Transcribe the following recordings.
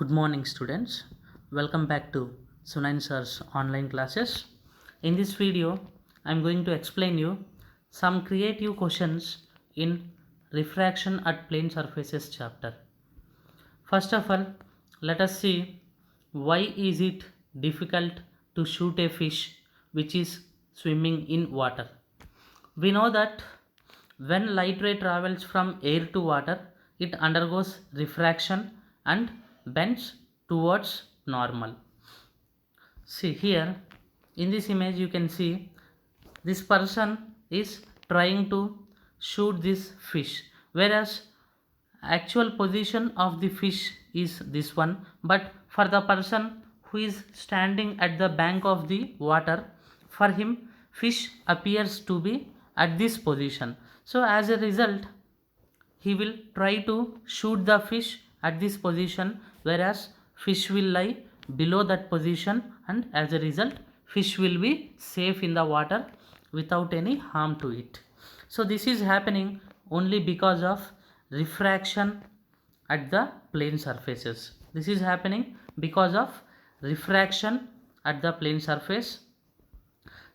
Good morning, students. Welcome back to Sunain Sir's online classes. In this video, I am going to explain you some creative questions in refraction at plane surfaces chapter. First of all, let us see why is it difficult to shoot a fish which is swimming in water. We know that when light ray travels from air to water, it undergoes refraction and bends towards normal. See here, in this image you can see this person is trying to shoot this fish, whereas actual position of the fish is this one, but for the person who is standing at the bank of the water, for him fish appears to be at this position. So as a result, he will try to shoot the fish at this position, whereas fish will lie below that position, and as a result fish will be safe in the water without any harm to it. So this is happening only because of refraction at the plane surfaces. This is happening because of refraction at the plane surface.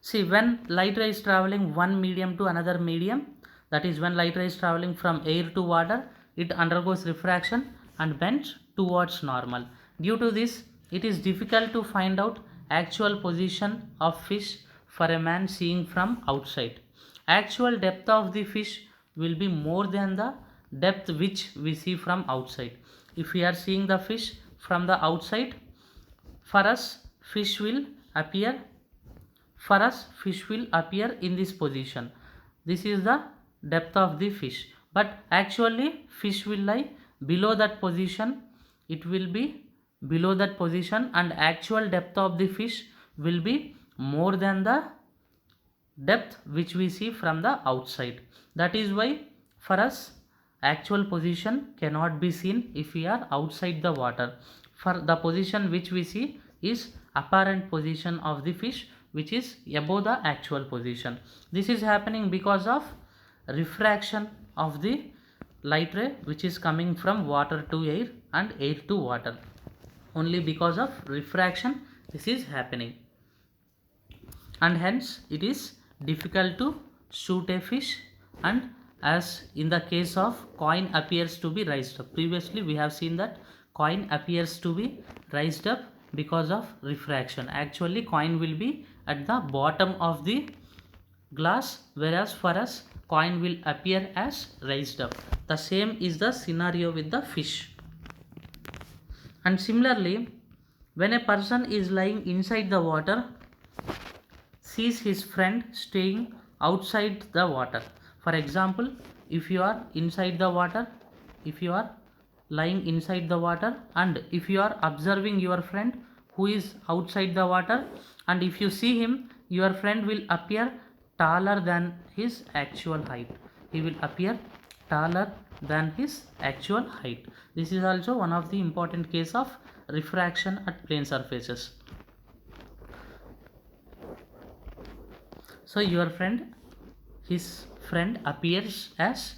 See, when light ray is traveling one medium to another medium, that is when light ray is traveling from air to water, it undergoes refraction and bends towards normal. Due to this, it is difficult to find out actual position of fish for a man seeing from outside. Actual depth of the fish will be more than the depth which we see from outside. If we are seeing the fish from the outside, for us fish will appear in this position. This is the depth of the fish, but actually fish will lie below that position. It will be below that position, and actual depth of the fish will be more than the depth which we see from the outside. That is why for us actual position cannot be seen if we are outside the water. For the position which we see is apparent position of the fish, which is above the actual position. This is happening because of refraction of the light ray which is coming from water to air and air to water. Only because of refraction this is happening, and hence it is difficult to shoot a fish. And as in the case of coin appears to be raised up, previously we have seen that coin appears to be raised up because of refraction. Actually coin will be at the bottom of the glass, whereas for us coin will appear as raised up. The same is the scenario with the fish. And similarly, when a person is lying inside the water, sees his friend staying outside the water. For example, if you are inside the water, if you are lying inside the water, and if you are observing your friend who is outside the water, and if you see him, your friend will appear taller than his actual height. He will appear taller than his actual height. This is also one of the important case of refraction at plane surfaces. So your friend appears as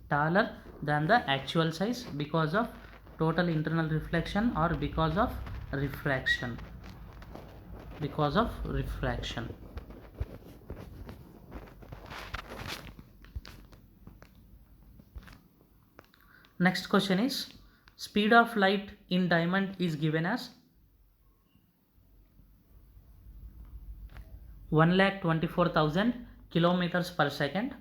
taller than the actual size because of total internal reflection or because of refraction. Next question is, speed of light in diamond is given as 1,24,000 kilometers per second.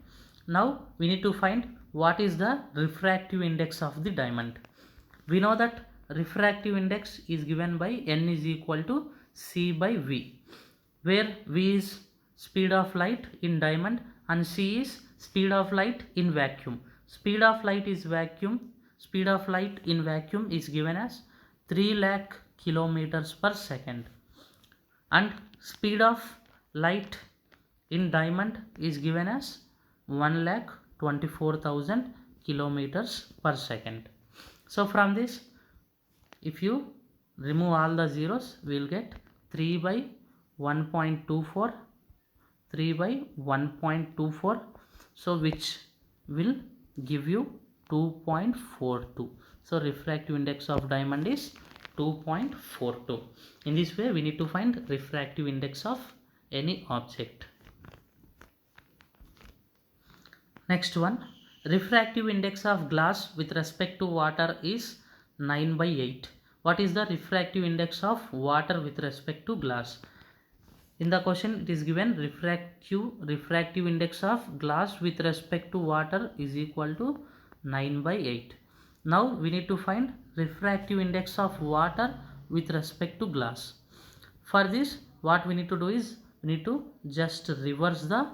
Now we need to find what is the refractive index of the diamond. We know that refractive index is given by n is equal to c by v, where v is speed of light in diamond and c is speed of light in vacuum. Speed of light in vacuum is given as 3 lakh kilometers per second, and speed of light in diamond is given as 1,24,000 kilometers per second. So from this, if you remove all the zeros, we will get 3 by 1.24, so which will give you 2.42. So refractive index of diamond is 2.42. In this way we need to find refractive index of any object. Next one, refractive index of glass with respect to water is 9 by 8. What is the refractive index of water with respect to glass? In the question it is given refractive index of glass with respect to water is equal to 9 by 8. Now we need to find refractive index of water with respect to glass. For this what we need to do is we need to just reverse the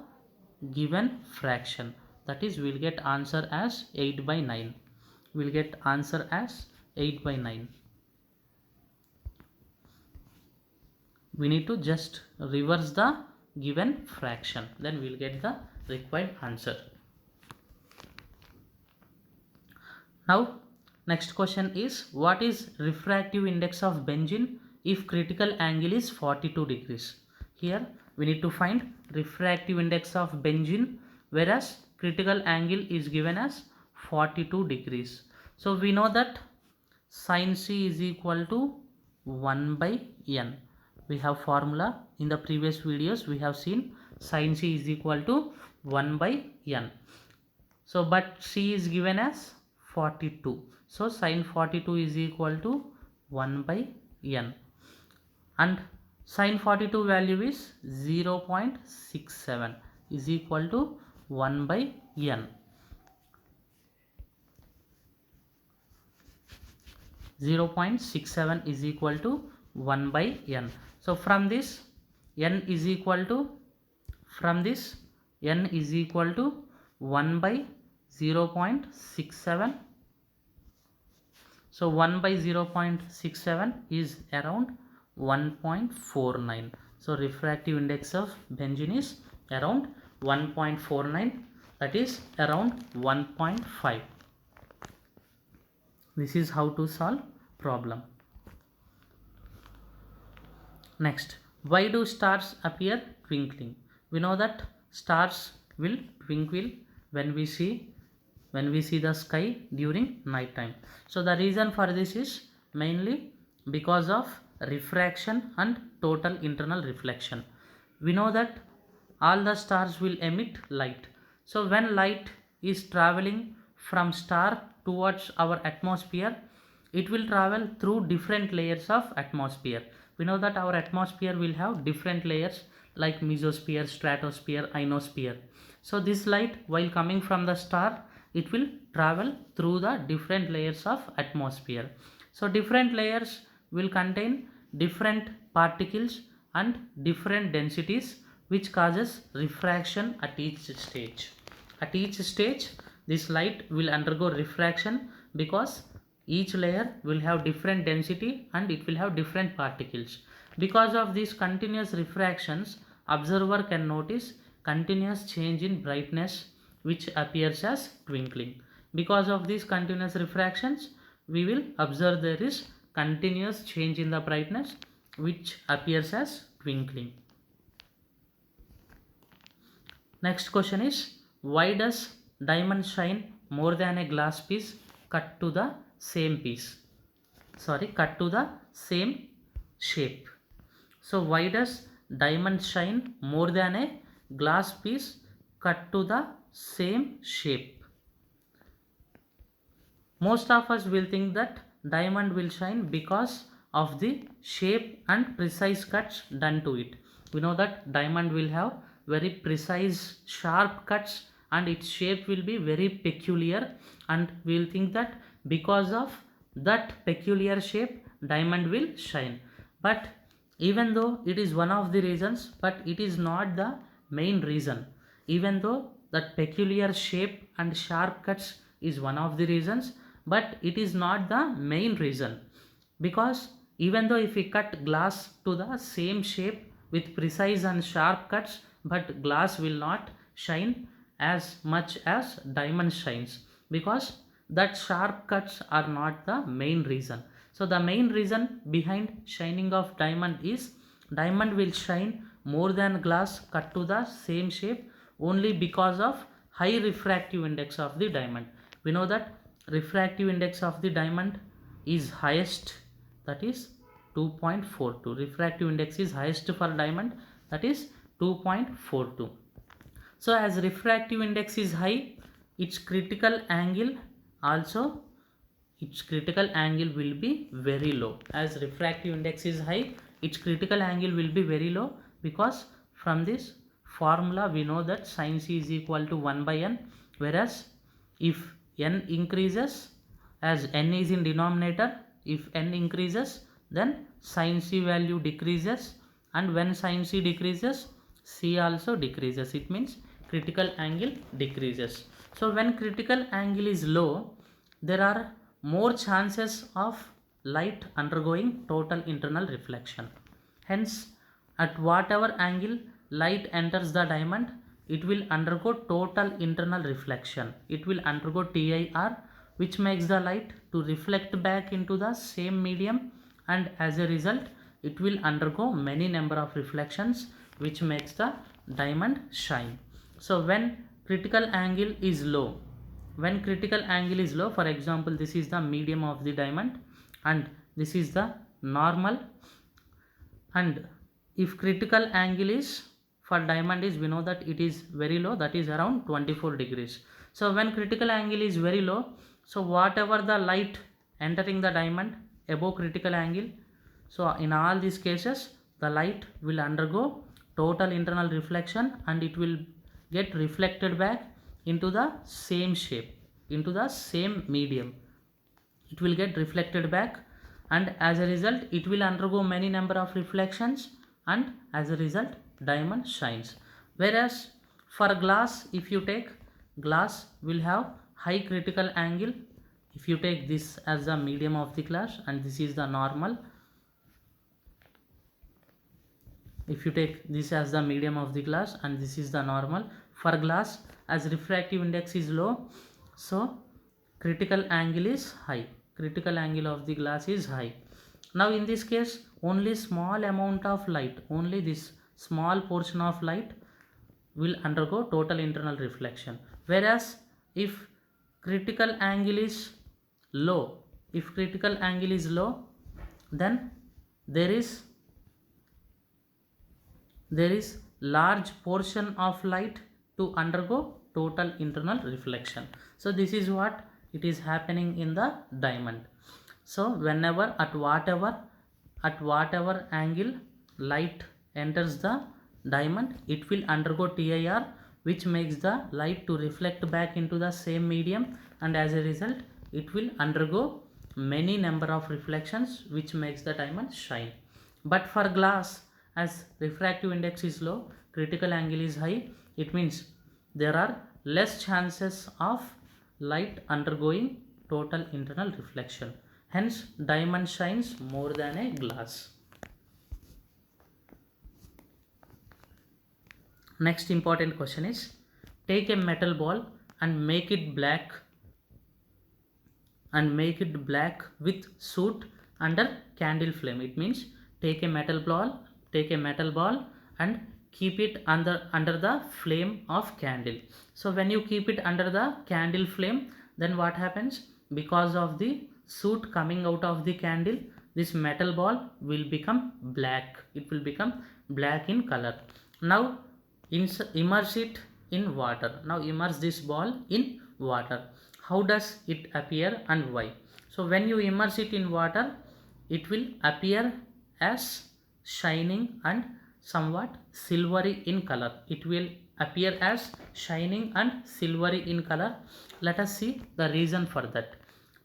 given fraction, that is we will get answer as 8 by 9. We will get answer as 8 by 9. We need to just reverse the given fraction, then we will get the required answer. Now next question is, what is refractive index of benzene if critical angle is 42 degrees? Here we need to find refractive index of benzene, whereas critical angle is given as 42 degrees. So we know that sin C is equal to 1 by n. We have formula in the previous videos, we have seen sin C is equal to 1 by n. So but C is given as 42. So sin 42 is equal to 1 by n. And sin 42 value is 0.67 is equal to 1 by n. 0.67 is equal to 1 by n. So from this n is equal to 1 by 0.67. So 1 by 0.67 is around 1.49. So refractive index of benzene is around 1.49, that is around 1.5. This is how to solve problem. Next, why do stars appear twinkling? We know that stars will twinkle when we see the sky during night time. So the reason for this is mainly because of refraction and total internal reflection. We know that all the stars will emit light. So when light is traveling from star towards our atmosphere, it will travel through different layers of atmosphere. We know that our atmosphere will have different layers like mesosphere, stratosphere, ionosphere. So this light, while coming from the star, it will travel through the different layers of atmosphere. So different layers will contain different particles and different densities, which causes refraction at each stage. At each stage this light will undergo refraction because each layer will have different density and it will have different particles. Because of these continuous refractions, observer can notice continuous change in brightness, which appears as twinkling. Because of these continuous refractions, we will observe there is continuous change in the brightness, which appears as twinkling. Next question is, why does diamond shine more than a glass piece cut to the same shape? So why does diamond shine more than a glass piece cut to the same shape? Most of us will think that diamond will shine because of the shape and precise cuts done to it. We know that diamond will have very precise sharp cuts and its shape will be very peculiar, and we will think that because of that peculiar shape diamond will shine. But even though it is one of the reasons, but it is not the main reason. Even though that peculiar shape and sharp cuts is one of the reasons, but it is not the main reason. Because even though if we cut glass to the same shape with precise and sharp cuts, but glass will not shine as much as diamond shines, because that sharp cuts are not the main reason. So the main reason behind shining of diamond is diamond will shine more than glass cut to the same shape only because of high refractive index of the diamond. We know that refractive index of the diamond is highest, that is 2.42. Refractive index is highest for diamond, that is 2.42. So as refractive index is high, its critical angle also, its critical angle will be very low. As refractive index is high, its critical angle will be very low, because from this formula we know that sin c is equal to 1 by n, whereas if n increases, as n is in denominator, if n increases then sin c value decreases, and when sin c decreases, c also decreases. It means critical angle decreases. So when critical angle is low, there are more chances of light undergoing total internal reflection. Hence, at whatever angle light enters the diamond, it will undergo total internal reflection. It will undergo TIR, which makes the light to reflect back into the same medium, and as a result it will undergo many number of reflections, which makes the diamond shine. So when critical angle is low, when critical angle is low, for example this is the medium of the diamond and this is the normal, and if critical angle is for diamond is, we know that it is very low, that is around 24 degrees. So when critical angle is very low, so whatever the light entering the diamond above critical angle, so in all these cases the light will undergo total internal reflection and it will get reflected back into the same shape, into the same medium. It will get reflected back, and as a result it will undergo many number of reflections, and as a result diamond shines. Whereas for glass, if you take glass will have high critical angle. If you take this as the medium of the glass and this is the normal, if you take this as the medium of the glass and this is the normal, for glass, as refractive index is low, so critical angle is high, critical angle of the glass is high. Now in this case only small amount of light, only this small portion of light will undergo total internal reflection. Whereas if critical angle is low, if critical angle is low, then there is large portion of light to undergo total internal reflection. So this is what it is happening in the diamond. So whenever at whatever angle light enters the diamond, it will undergo TIR, which makes the light to reflect back into the same medium, and as a result it will undergo many number of reflections, which makes the diamond shine. But for glass, as refractive index is low, critical angle is high, it means there are less chances of light undergoing total internal reflection. Hence diamond shines more than a glass. Next important question is, take a metal ball and make it black with soot under candle flame. It means take a metal ball and keep it under the flame of candle. So when you keep it under the candle flame, then what happens? Because of the soot coming out of the candle, this metal ball will become black. It will become black in color. Now immerse it in water. Now immerse this ball in water. How does it appear and why? So when you immerse it in water, it will appear as shining and somewhat silvery in color. It will appear as shining and silvery in color. Let us see the reason for that.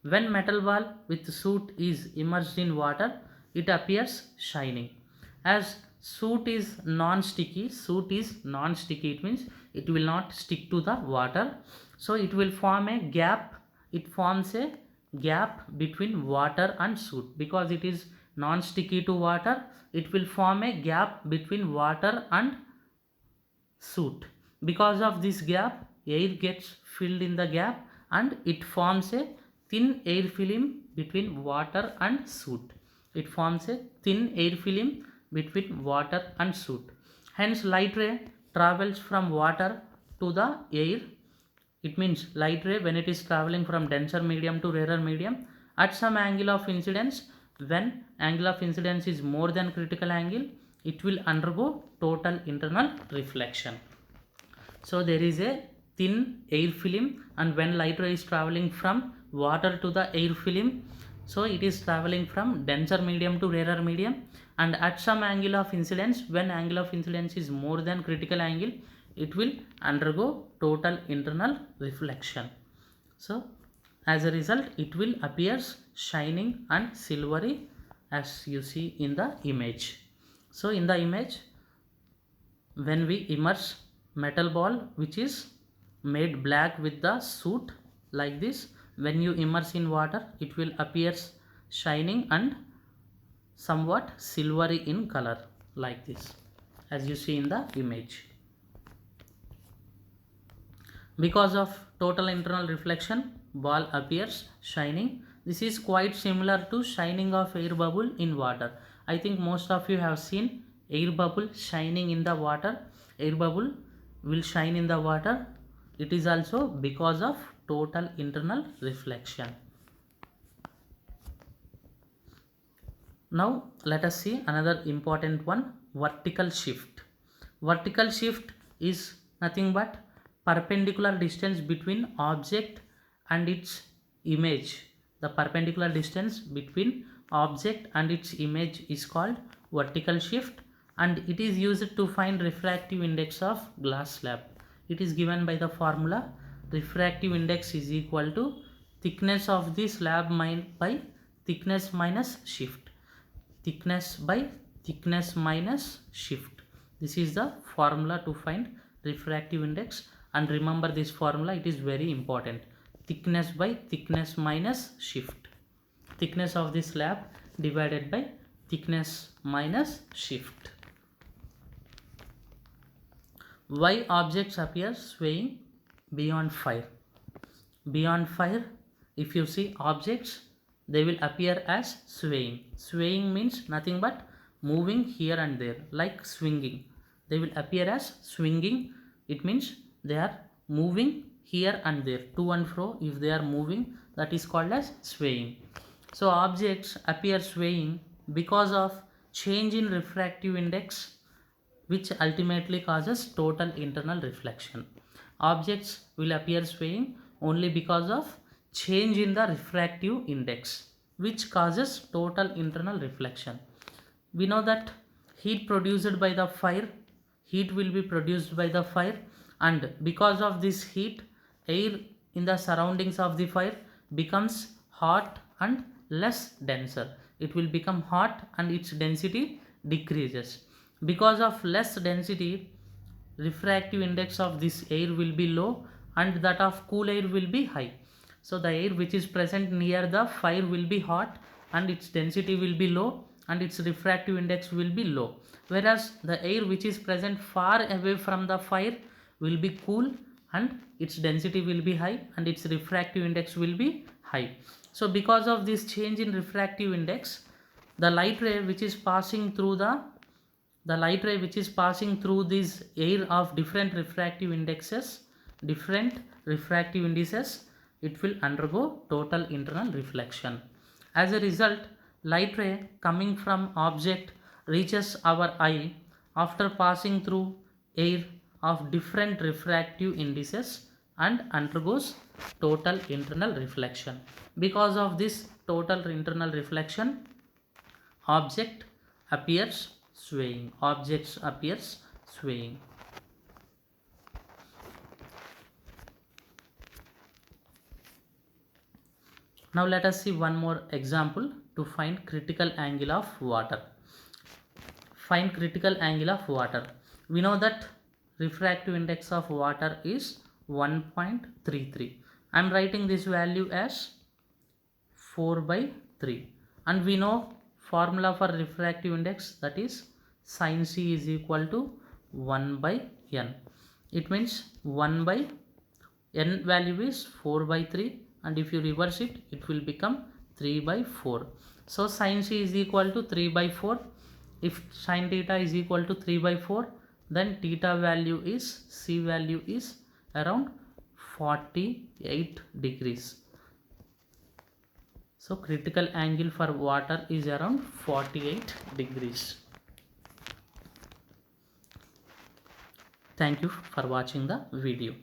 When metal ball with soot is immersed in water, it appears shining. As soot is non-sticky, it means it will not stick to the water. So it will form a gap, it forms a gap between water and soot. Because it is non-sticky to water, it will form a gap between water and soot. Because of this gap, air gets filled in the gap and it forms a thin air film between water and soot. It forms a thin air film between water and soot. Hence light ray travels from water to the air It means light ray when it is traveling from denser medium to rarer medium at some angle of incidence, when angle of incidence is more than critical angle, it will undergo total internal reflection. So there is a thin air film, and when light ray is traveling from water to the air film, so it is traveling from denser medium to rarer medium, and at some angle of incidence, when angle of incidence is more than critical angle, it will undergo total internal reflection. So as a result, it will appears shining and silvery as you see in the image. So in the image, when we immerse metal ball which is made black with the soot like this, when you immerse in water, it will appears shining and somewhat silvery in color like this as you see in the image. Because of total internal reflection, ball appears shining. This is quite similar to shining of air bubble in water. I think most of you have seen air bubble shining in the water. Air bubble will shine in the water. It is also because of total internal reflection. Now let us see another important one, vertical shift. Vertical shift is nothing but perpendicular distance between object and its image. The perpendicular distance between object and its image is called vertical shift, and it is used to find refractive index of glass slab. It is given by the formula refractive index is equal to thickness of the slab by thickness minus shift. Thickness by thickness minus shift. This is the formula to find refractive index, and remember this formula, it is very important. Thickness by thickness minus shift. Thickness of the slab divided by thickness minus shift. Why objects appear swaying beyond fire? Beyond fire, if you see objects, they will appear as swaying. Swaying means nothing but moving here and there, like swinging. They will appear as swinging. It means they are moving here and there, to and fro. If they are moving, that is called as swaying. So objects appear swaying because of change in refractive index, which ultimately causes total internal reflection. Objects will appear swaying only because of change in the refractive index, which causes total internal reflection. We know that heat produced by the fire, heat will be produced by the fire, and because of this heat, air in the surroundings of the fire becomes hot and less denser. It will become hot and its density decreases. Because of less density, refractive index of this air will be low and that of cool air will be high. So the air which is present near the fire will be hot and its density will be low and its refractive index will be low, whereas the air which is present far away from the fire will be cool and its density will be high and its refractive index will be high. So because of this change in refractive index, the light ray which is passing through this air of different refractive indices, it will undergo total internal reflection. As a result, light ray coming from object reaches our eye after passing through air of different refractive indices and undergoes total internal reflection. Because of this total internal reflection, objects appears swaying. Now let us see one more example to find critical angle of water. Find critical angle of water. We know that refractive index of water is 1.33. I am writing this value as 4/3, and we know formula for refractive index, that is sin c is equal to 1/n. It means 1/n value is 4/3, and if you reverse it, it will become 3/4. So sin c is equal to 3/4. If sin theta is equal to 3/4, then theta value is, c value is around 48 degrees. So critical angle for water is around 48 degrees. Thank you for watching the video.